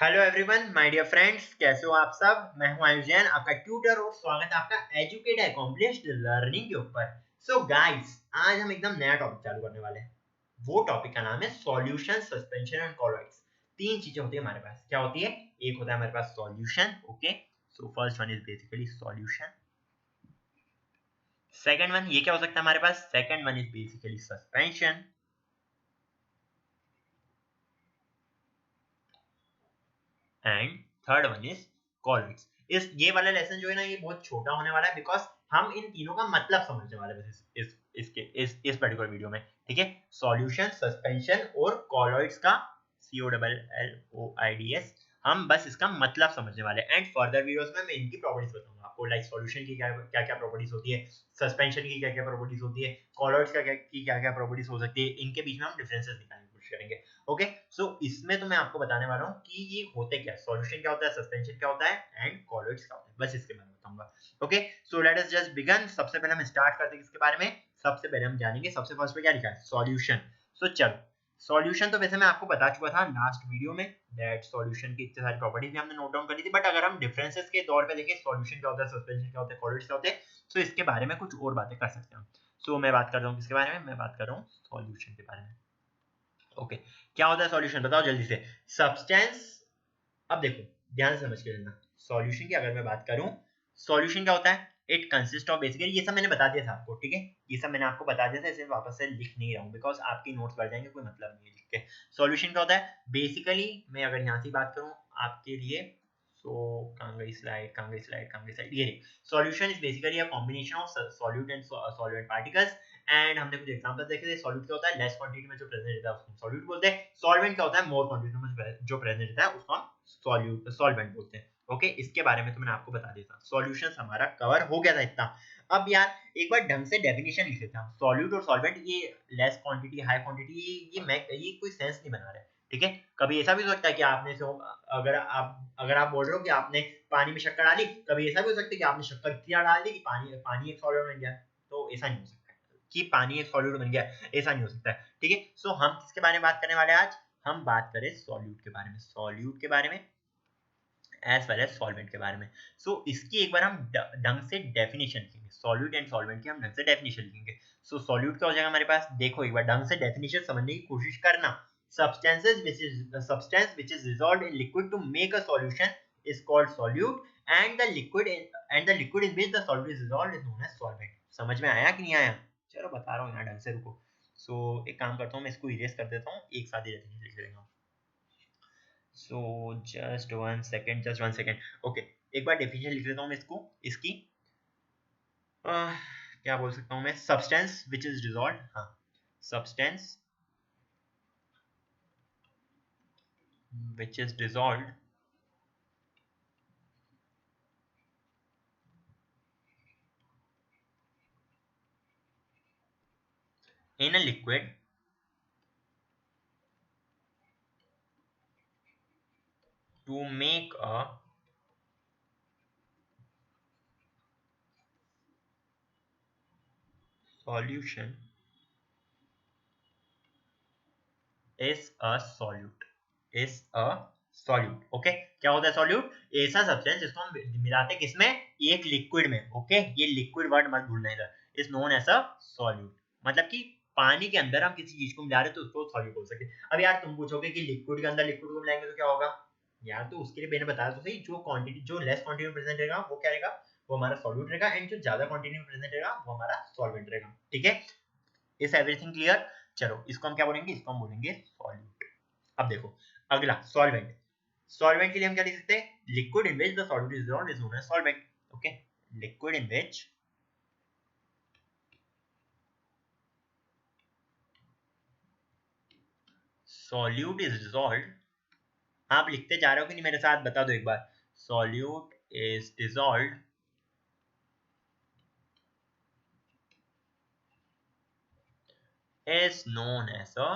Hello everyone my dear friends, कैसे हो आप सब। मैं हूं आयुष जैन, आपका ट्यूटर, और स्वागत है आपका एजुकेट अकॉम्प्लिश्ड लर्निंग के ऊपर। सो गाइस, आज हम एकदम नया टॉपिक चालू करने वाले हैं। वो टॉपिक का नाम है सॉल्यूशन, सस्पेंशन एंड कॉलॉइड्स। तीन चीजें होती है हमारे पास। क्या होती है? एक होता है हमारे पास solution, okay. So first one is basically solution. Second one, ये क्या हो सकता है हमारे पास? Second one is basically suspension. And third one is colloids. इस ये वाला लेसन जो है ना, ये बहुत छोटा होने वाला है, बिकॉज हम इन तीनों का मतलब समझने वाले हैं इस पर्टिकुलर वीडियो में। ठीक है, सॉल्यूशन, सस्पेंशन और कॉलॉइड्स का COLLOIDS, हम बस इसका मतलब समझने वाले हैं। एंड फर्दर वीडियोस में मैं इनकी प्रॉपर्टीज बताऊंगा आपको, लाइक सॉल्यूशन की क्या क्या प्रॉपर्टीज होती है, सस्पेंशन की क्या क्या प्रॉपर्टीज होती है, कॉलॉइड्स का क्या क्या प्रॉपर्टीज हो सकती है, इनके बीच में हम डिफरेंसेस निकालने की कोशिश करेंगे। ओके, सो इसमें तो मैं आपको बताने वाला हूँ कि ये होते क्या, सॉल्यूशन क्या होता है, सस्पेंशन क्या होता है एंड कॉलॉइड्स क्या होता है, बस इसके बारे में बताऊंगा। Okay, so let us just begin. सबसे पहले हम स्टार्ट करते हैं किसके बारे में? सबसे पहले हम जानेंगे, सबसे फर्स्ट पे क्या लिखा है, सॉल्यूशन। सो चलो, सॉल्यूशन तो वैसे मैं आपको बता चुका था लास्ट वीडियो में, दैट सॉल्यूशन की इतनी सारी प्रॉपर्टीज भी हमने नोट डाउन कर ली थी। बट अगर हम डिफरेंसेस के तौर पे देखें, सॉल्यूशन क्या होता है, सस्पेंशन क्या होता है, कॉलॉइड्स क्या होते हैं, सो इसके बारे में कुछ और बातें कर सकते हैं। सो मैं बात कर रहा हूँ किसके बारे में? मैं बात कर रहा हूँ सॉल्यूशन के बारे में। ओके, क्या होता है सॉल्यूशन, बताओ जल्दी से। सब्सटेंस, अब देखो ध्यान से समझ के लेना। सॉल्यूशन की अगर मैं बात करूं, सॉल्यूशन क्या होता है? इट कंसिस्ट ऑफ, बेसिकली ये सब मैंने बता दिया था आपको, ठीक है, ये सब मैंने आपको बता दिया था, इसे वापस से लिख नहीं रहा हूं, बिकॉज आपकी नोट्स बढ़ जाएंगे, कोई मतलब नहीं है लिख के। सॉल्यूशन क्या होता है बेसिकली? मैं अगर यहाँ से बात करूं आपके लिए, सो कहाँ गई स्लाइड, कहाँ गई स्लाइड, कहाँ गई स्लाइड, ये solution is basically a combination of solute and solvent particles. And हमने कुछ एग्जांपल देखे थे। सॉल्यूट क्या होता है? लेस क्वांटिटी में जो प्रेजेंट रहता है उसको सॉल्यूट बोलते हैं। सॉल्वेंट क्या होता है? मोर क्वांटिटी में जो प्रेजेंट रहता है उसको हम सॉल्वेंट बोलते हैं। ओके, इसके बारे में तो मैंने आपको बता दिया था। सॉल्यूशंस हमारा कवर हो गया था इतना। अब यार एक बार ढंग से डेफिनेशन लिख लेते हैं। सॉल्यूट और सॉल्वेंट, ये लेस क्वांटिटी हाई क्वांटिटी, ये कोई सेंस नहीं बना रहे। ठीक है, कभी ऐसा भी हो सकता है कि आपने अगर आप बोल रहे हो कि आपने पानी में शक्कर डाली, कभी ऐसा भी हो सकता है कि आपने शक्कर इतना डाल दी कि पानी एक सॉल्यूट बन गया। तो ऐसा नहीं हो सकता कि पानी एक सॉल्यूट बन गया, ऐसा नहीं हो सकता। ठीक है, सो हम किसके बारे में बात करने वाले हैं आज? हम बात करें सॉल्यूट के बारे में, सॉल्यूट के बारे में एज वेल एज सॉल्वेंट के बारे में। सो इसकी एक बार हम ढंग से डेफिनेशन लिखेंगे, सॉल्यूट एंड सॉल्वेंट की हम ढंग से डेफिनेशन लिखेंगे। सो सॉल्यूट क्या हो जाएगा हमारे पास? देखो एक बार ढंग से डेफिनेशन समझने की कोशिश करना। Substance which is dissolved in liquid to make a solution is called solute, and the liquid in which the solute is dissolved is known as solvent. समझ में आया कि नहीं आया? चलो बता रहा हूँ यहाँ ढंग से, रुको। सो एक काम करता हूँ, मैं इसको इरेज कर देता हूँ, एक साथ ही लिख देगा। So just one second. Okay, एक बार डेफिनेशन लिख लेता हूँ मैं इसकी क्या बोल सकता हूँ मैं? सब्सटेंस विच इज डिजॉल्व, हाँ, substance which is dissolve in a liquid to make a solution is a solute, is a solute। Okay, क्या होता है सॉल्यूट? ऐसा सब्सटेंस जिसको हम मिलाते हैं किसमें? एक लिक्विड में। ओके, ये लिक्विड वर्ड मत भूलना इधर, is known as a solute. मतलब कि पानी के अंदर हम किसी चीज को मिला रहे हैं तो उसको सॉल्यूट बोल सकते हैं। अब यार तुम पूछोगे कि लिक्विड के अंदर लिक्विड को मिलाएंगे तो क्या होगा? यार तो उसके लिए मैंने बताया तो सही, जो क्वांटिटी, जो लेस क्वांटिटी में प्रेजेंट रहेगा वो क्या रहेगा? वो हमारा सॉल्यूट रहेगा, एंड जो ज्यादा क्वांटिटी में प्रेजेंट रहेगा वो हमारा सॉल्वेंट रहेगा। ठीक है, इज एवरीथिंग क्लियर? चलो इसको हम क्या बोलेंगे? इसको हम बोलेंगे सॉल्यूट। अब देखो अगला, सॉल्वेंट। सॉल्वेंट के लिए हम क्या लिख सकते हैं? Liquid in which the solute is dissolved is known as solvent. Okay, liquid in which solute is dissolved. आप लिखते जा रहे हो कि नहीं मेरे साथ? बता दो एक बार। Solute is dissolved is known as a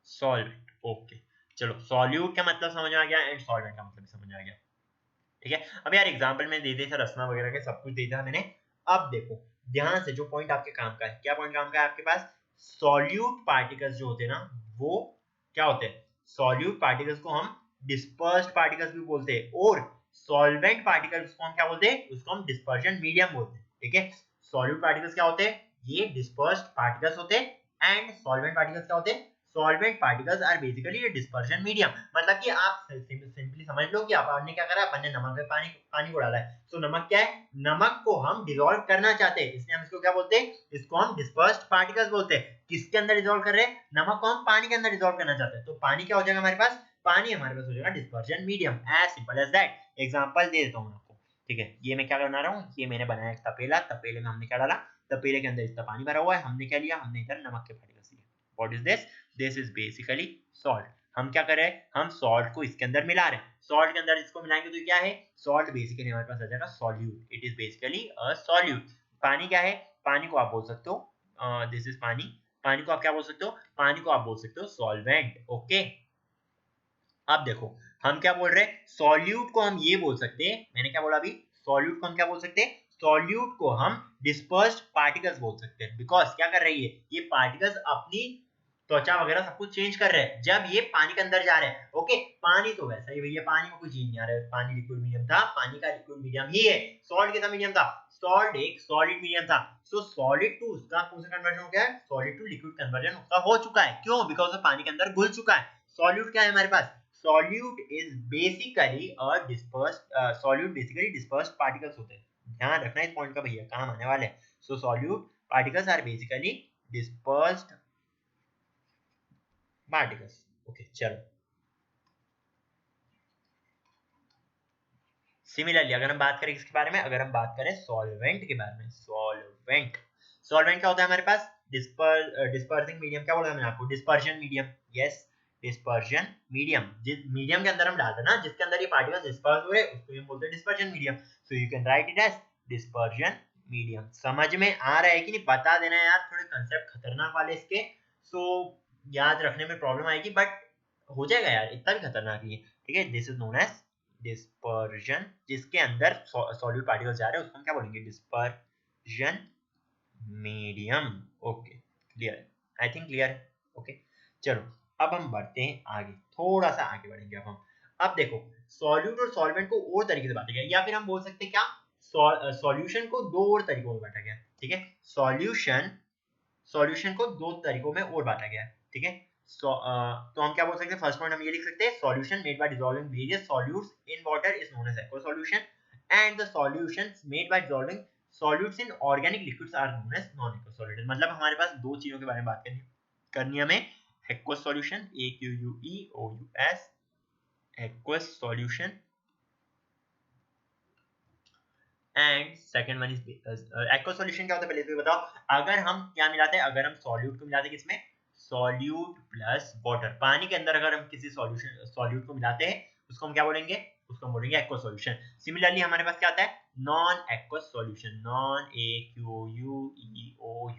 solvent। Okay, चलो सॉल्यूट का मतलब समझ में आ गया, एंड सॉल्वेंट का मतलब भी समझ में आ गया। ठीक है, अब यार एग्जाम्पल में दे दिया था, रसना वगैरह के सब कुछ दे दिया मैंने। अब देखो ध्यान से, जो पॉइंट आपके काम का है, क्या पॉइंट काम का है आपके पास? सॉल्यूट पार्टिकल्स जो होते हैं ना वो क्या होते हैं, सॉल्यूट पार्टिकल्स को हम डिस्पर्स्ड पार्टिकल्स भी बोलते हैं, और सॉल्वेंट पार्टिकल्स को हम क्या बोलते हैं, उसको हम डिस्पर्शन मीडियम बोलते हैं। ठीक है, सॉल्यूट पार्टिकल्स क्या होते हैं, ये डिस्पर्स्ड पार्टिकल्स होते हैं, एंड सॉल्वेंट पार्टिकल्स क्या होते हैं, सॉल्वेंट पार्टिकल्स आर बेसिकली ये डिस्पर्शन मीडियम। मतलब कि आप सिंपली समझ लो कि अपन ने क्या करा, अपन ने नमक में पानी को डाला है, तो नमक क्या है, नमक को हम डिसॉल्व करना चाहते हैं, इसलिए हम इसको क्या बोलते हैं, इसको हम डिस्पर्स्ड पार्टिकल्स बोलते हैं। किसके अंदर डिसॉल्व कर रहे हैं, नमक को हम पानी के अंदर डिसॉल्व करना चाहते हैं, तो पानी क्या हो जाएगा हमारे पास, पानी हमारे पास हो जाएगा dispersion medium, as simple as that. Example दे देता हूं आपको। ठीक है, ये मैं क्या बना रहा हूँ, ये मैंने बनाया एक तपेला, तपेले में हमने क्या डाला, तपेले के अंदर इतना पानी भरा हुआ है, हमने क्या लिया, हमने इधर नमक के पार्टिकल्स लिए। What is this, this is basically salt. हम क्या कर रहे हैं, हम सॉल्ट को इसके अंदर मिला रहे हैं, सॉल्ट के अंदर इसको मिलाएंगे तो क्या है, सॉल्ट बेसिकली हमारे पास आ जाएगा solute, it is basically a solute. पानी क्या है, पानी को आप बोल सकते हो दिस इज पानी, पानी को आप क्या बोल सकते हो, पानी को आप बोल सकते हो सॉल्वेंट। ओके, अब देखो हम क्या बोल रहे हैं, सॉल्यूट को हम ये बोल सकते हैं, मैंने क्या बोला अभी, सॉल्यूट को हम क्या बोल सकते हैं, सॉल्यूट को हम डिस्पर्स्ड पार्टिकल्स बोल सकते हैं, बिकॉज क्या कर रही है, ये पार्टिकल्स अपनी त्वचा वगैरह सब कुछ चेंज कर रहे हैं जब ये पानी के अंदर जा रहे हैं। ओके, पानी तो वैसा ही भैया, पानी में कोई चीज नहीं आ रहा है, पानी लिक्विड मीडियम था, पानी का लिक्विड मीडियम ही है, सॉल्ट कैसा मीडियम था, सॉल्ट एक सॉलिड मीडियम था, सो सॉलिड टू उसका कौन सा कन्वर्जन हो गया है, सॉलिड टू लिक्विड कन्वर्जन उसका हो चुका है, क्यों, बिकॉज वो पानी के अंदर घुल चुका है। सॉल्यूट क्या है हमारे पास, solute is basically a dispersed solute basically dispersed particles होते हैं, ध्यान रखना इस पॉइंट का भैया, काम आने वाले हैं। so solute particles are basically dispersed particles। okay, चलो सिमिलरली अगर हम बात करें इसके बारे में, अगर हम बात करें सॉल्वेंट के बारे में, सॉल्वेंट, सॉल्वेंट क्या होता है हमारे पास, डिस्पर्सिंग मीडियम, क्या बोला मैंने आपको, dispersion medium, yes, dispersion medium, जिस मीडियम के अंदर हम डालते हैं ना, जिसके अंदर ये पार्टिकल्स डिस्पर्स हो रहे हैं उसको हम बोलते हैं dispersion medium, so you can write it as dispersion medium. समझ में आ रहा है कि नहीं, बता देना यार, थोड़े कंसेप्ट खतरनाक वाले इसके, सो याद रखने में प्रॉब्लम आएगी, बट हो जाएगा यार, इतना भी खतरनाक नहीं है। ठीक है, this is known as dispersion, जिसके अंदर सॉल्यूट पार्टिकल्स जा रहे हैं उसको हम क्या बोलेंगे, डिस्पर्जन मीडियम। ओके, क्लियर है, आई थिंक क्लियर है। ओके, चलो अब हम बढ़ते हैं आगे, थोड़ा सा आगे बढ़ेंगे अब हम। अब देखो सॉल्यूट और सॉल्वेंट को और तरीके से बांटा गया, या फिर हम बोल सकते हैं क्या, सॉल्यूशन को दो और तरीकों में बांटा गया। ठीक है, सॉल्यूशन, सॉल्यूशन को दो तरीकों में और बांटा गया है। ठीक है, तो हम क्या बोल सकते हैं, फर्स्ट पॉइंट हम ये लिख सकते हैं, solution made by dissolving various solutes in water is known as aqua solution, and the solutions made by dissolving solutes in organic liquids are known as non aqua solution. मतलब हमारे पास दो चीजों के बारे में बात करनी है हमें, aqueous solution, AQUEOUS, aqueous solution, and second one is aqueous solution. क्या होता है पहले तो बताओ, अगर हम क्या मिलाते हैं, अगर हम सॉल्यूट को मिलाते हैं किसमें, सॉल्यूट प्लस वाटर, पानी के अंदर अगर हम किसी सॉल्यूशन सॉल्यूट को मिलाते हैं उसको हम क्या बोलेंगे, उसको हम बोलेंगे एक्वस सॉल्यूशन। सिमिलरली हमारे पास क्या आता है, non aqueous solution, non AQUEOUS,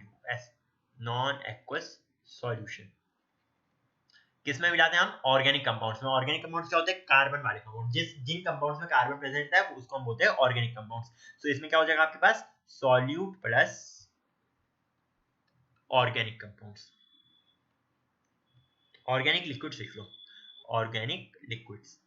non aqueous solution किसमें मिलाते हैं हम, ऑर्गेनिक कंपाउंड्स में। ऑर्गेनिक कंपाउंड्स क्या होते हैं, कार्बन वाले कंपाउंड, जिन कंपाउंड्स में कार्बन प्रेजेंट है उसको हम बोलते हैं ऑर्गेनिक कंपाउंड्स। तो इसमें क्या हो जाएगा आपके पास, solute plus organic compounds, organic liquids लिख लो, ऑर्गेनिक लिक्विड्स।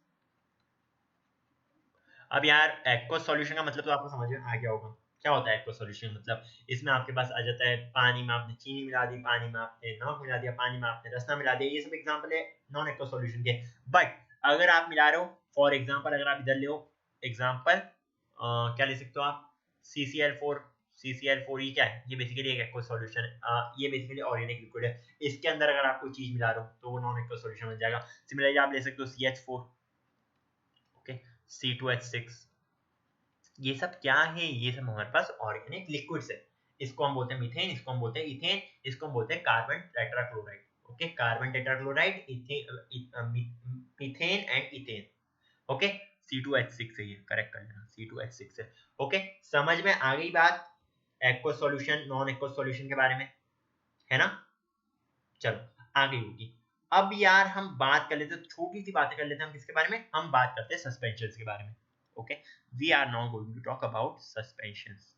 अब यार एक्वस सॉल्यूशन का मतलब तो आपको समझ में आ गया होगा, क्या होता है एक्वस सॉल्यूशन, मतलब इसमें आपके पास आ जाता है, पानी में आपने चीनी मिला दी, पानी में आपने नमक मिला दिया, पानी में आपने रसना मिला दिया, ये सब एग्जांपल है नॉन एक्वस सॉल्यूशन के। बट अगर आप मिला रहे हो, फॉर एग्जांपल अगर आप इधर ले हो एग्जांपल, क्या ले सकते हो आप, CCl4, CCl4 ये क्या है, ये बेसिकली एक एक्वस सॉल्यूशन है, ये बेसिकली ऑर्गेनिक लिक्विड है, इसके अंदर अगर आप कोई चीज मिला रहे हो तो वो नॉन एक्वस सॉल्यूशन बन जाएगा। सिमिलरली आप ले सकते हो CH4, ओके, C2H6, ये सब क्या है, ये सब हमारे पास ऑर्गेनिक लिक्विड्स है। इसको हम बोलते हैं मीथेन, इसको हम बोलते हैं इथेन, इसको हम बोलते हैं carbon tetrachloride. Okay, carbon tetrachloride, methane and ethane. Okay, C2H6 है, ये करेक्ट कर लेना, C2H6 है। ओके, समझ में आ गई बात aqueous solution non aqueous solution के बारे में, है ना। चलो आगे होगी। अब यार हम बात कर लेते हैं, छोटी सी बातें कर लेते हैं हम किसके बारे में, हम बात करते हैं सस्पेंशंस के बारे में। Okay, we are now going to talk about suspensions.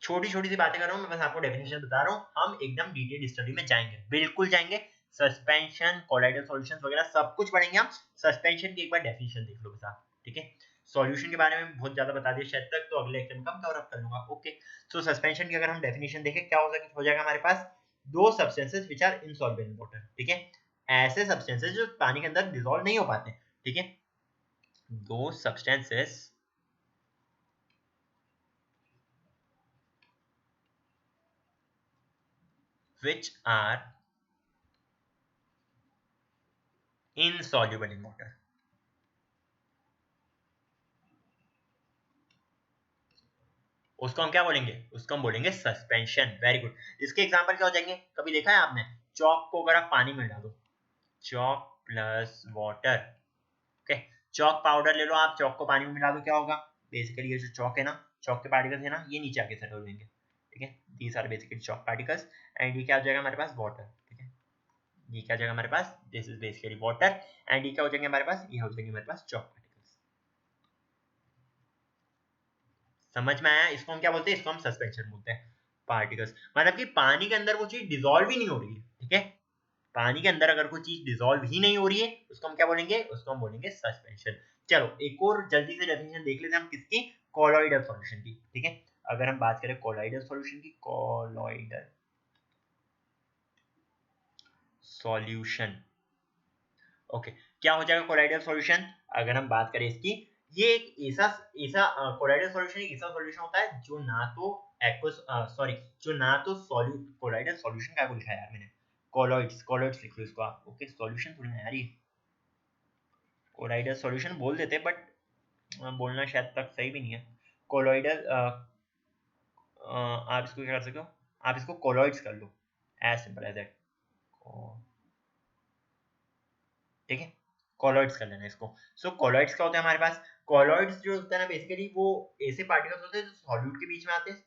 छोटी छोटी सी बातें कर रहा हूँ मैं, बस आपको डेफिनेशन बता रहा हूँ, हम एकदम डिटेल स्टडी में जाएंगे, बिल्कुल जाएंगे। सस्पेंशन, कोलाइडल सॉल्यूशंस वगैरह सब कुछ पढ़ेंगे हम। सस्पेंशन की एक बार डेफिनेशन देख लो बस आप, ठीक है। सॉल्यूशन के बारे में बहुत ज्यादा बता दिया शायद तक, तो अगले लेक्चर में कम कवर अप कर लूंगा। ओके, सो सस्पेंशन की अगर हम डेफिनेशन देखें, क्या हो जाएगा हमारे पास, दो substances which are insoluble in water, ठीक है। ऐसे सब्सटेंसेस जो पानी के अंदर डिसॉल्व नहीं हो पाते, ठीक है। दो substances which are insoluble in water, उसको हम क्या बोलेंगे, उसको हम बोलेंगे सस्पेंशन। Very good. इसके एग्जांपल क्या हो जाएंगे, कभी देखा है आपने चॉक को अगर आप पानी में डालो, chalk plus water, okay, chalk powder ले लो आप, चॉक को पानी में मिला दो, क्या होगा, बेसिकली ये जो चॉक है ना, चॉक के पार्टिकल्स है ना, ये नीचे आके सेटल हो जाएंगे, ठीक है। These are basically chalk particles and ये क्या हो जाएगा हमारे पास, वाटर, ठीक है। ये क्या हो जाएगा हमारे पास, this is basically water and ये क्या हो जाएंगे हमारे पास, ये हो जाएंगे हमारे पास चॉक पार्टिकल्स। समझ में आया, इसको हम क्या बोलते हैं, इसको हम सस्पेंशन बोलते हैं। पार्टिकल्स मतलब कि पानी के अंदर वो चीज डिसॉल्व ही नहीं हो रही है, ठीक है। पानी के अंदर अगर कोई चीज डिसॉल्व ही नहीं हो रही है, उसको हम क्या बोलेंगे, उसको हम बोलेंगे सस्पेंशन। चलो एक और जल्दी से डेफिनेशन देख लेते हैं हम किसकी, कोलॉइडल सॉल्यूशन की, ठीक है। अगर हम बात करें कोलॉइडल सॉल्यूशन की, कोलॉइडल सॉल्यूशन, ओके, क्या हो जाएगा कोलॉइडल सॉल्यूशन, अगर हम बात करें इसकी, ये एक ऐसा ऐसा कोलॉइडल सॉल्यूशन एक ऐसा सॉल्यूशन होता है जो ना तो एक्वस सॉरी, जो ना तो सॉल्यूट, कोलॉइडल सॉल्यूशन क्या लिखा है यार मैंने, कोलॉइड्स, कोलॉइड्स लिख लो इसको आप, ओके, सॉल्यूशन थोड़ी ना यार, ये कोलॉइडल सॉल्यूशन बोल देते बट बोलना शायद तक सही भी नहीं है। कोलॉइडल आप इसको क्या कर सकते हो, आप इसको कोलॉइड्स कर लो, एज सिंपल एज दैट, ठीक है। कॉलॉइड्स कर लेना इसको। सो कॉलॉइड्स क्या होता है हमारे पास, कॉलॉइड्स जो होता है ना बेसिकली वो ऐसे पार्टिकल्स होते हैं जो सॉल्यूट के बीच में आते हैं,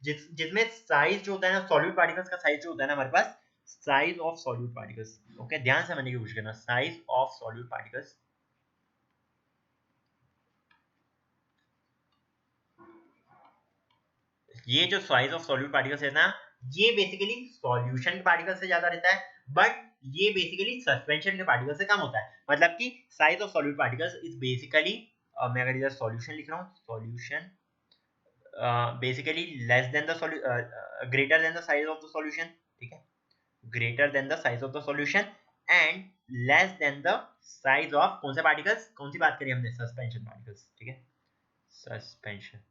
जिसमें साइज जो होता है ना, सॉल्यूट पार्टिकल्स का साइज जो होता है ना हमारे पास, size of solute particles, okay, ध्यान से समझने की कोशिश करना, साइज ऑफ सॉल्यूट पार्टिकल्स, ये जो साइज ऑफ सॉल्यूट पार्टिकल्स है ना, ये बेसिकली सॉल्यूशन के पार्टिकल से ज्यादा रहता है, बट ये बेसिकली सस्पेंशन के पार्टिकल से कम होता है। मतलब कि size of solute particles is basically, मैं अगर इधर सॉल्यूशन लिख रहा हूँ, solution basically less than the greater than the size of the solution, ठीक है, greater than the size of the solution and less than the size of कौन से पार्टिकल्स, कौन सी बात करी हमने, सस्पेंशन पार्टिकल्स, ठीक है, सस्पेंशन,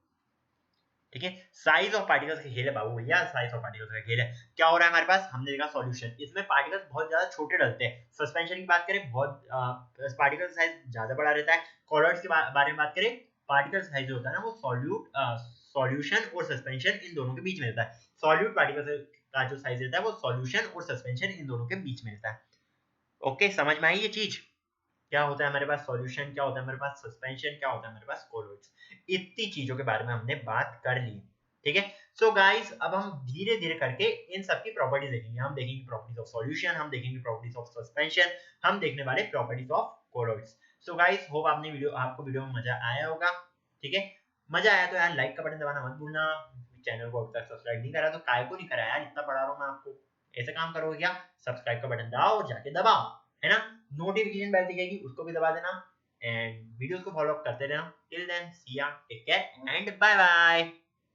ठीक है। साइज ऑफ पार्टिकल्स का खेल है बाबू भैया, साइज ऑफ पार्टिकल्स का खेल है। क्या हो रहा है हमारे पास, हमने देखा सॉल्यूशन, इसमें पार्टिकल्स बहुत ज्यादा छोटे डलते हैं। सस्पेंशन की बात करें, बहुत पार्टिकल साइज ज्यादा बड़ा रहता है। कॉलॉइड्स के बारे में बात करें, पार्टिकल साइज जो होता है ना वो सॉल्यूशन और सस्पेंशन इन दोनों के बीच में रहता है। सॉल्यूट पार्टिकल का जो साइज रहता है वो सॉल्यूशन और सस्पेंशन इन दोनों के बीच में रहता है। ओके, समझ में आई ये चीज, क्या होता है हमारे पास सॉल्यूशन, क्या होता है हमारे पास सस्पेंशन, क्या होता है हमारे पास कोलॉइड्स, इतनी चीजों के बारे में हमने बात कर ली, ठीक है। सो गाइस अब हम धीरे धीरे करके इन सब की प्रॉपर्टीज देखेंगे, हम देखेंगे प्रॉपर्टीज ऑफ सॉल्यूशन, हम देखेंगे प्रॉपर्टीज ऑफ सस्पेंशन, हम देखने वाले properties of colloids. So guys hope आपको वीडियो में मजा आया होगा, ठीक है। मजा आया तो यार लाइक का बटन दबाना मत भूलना, चैनल को अभी तक सब्सक्राइब नहीं करा तो काय को नहीं करा यार, इतना पढ़ा रहा हूं मैं आपको, ऐसे काम करोगे क्या, सब्सक्राइब का बटन दबाओ और जाके दबाओ, है ना, नोटिफिकेशन बेल दिखेगी उसको भी दबा देना एंड वीडियोस को फॉलो अप करते रहना। Till then see ya, take care and bye bye.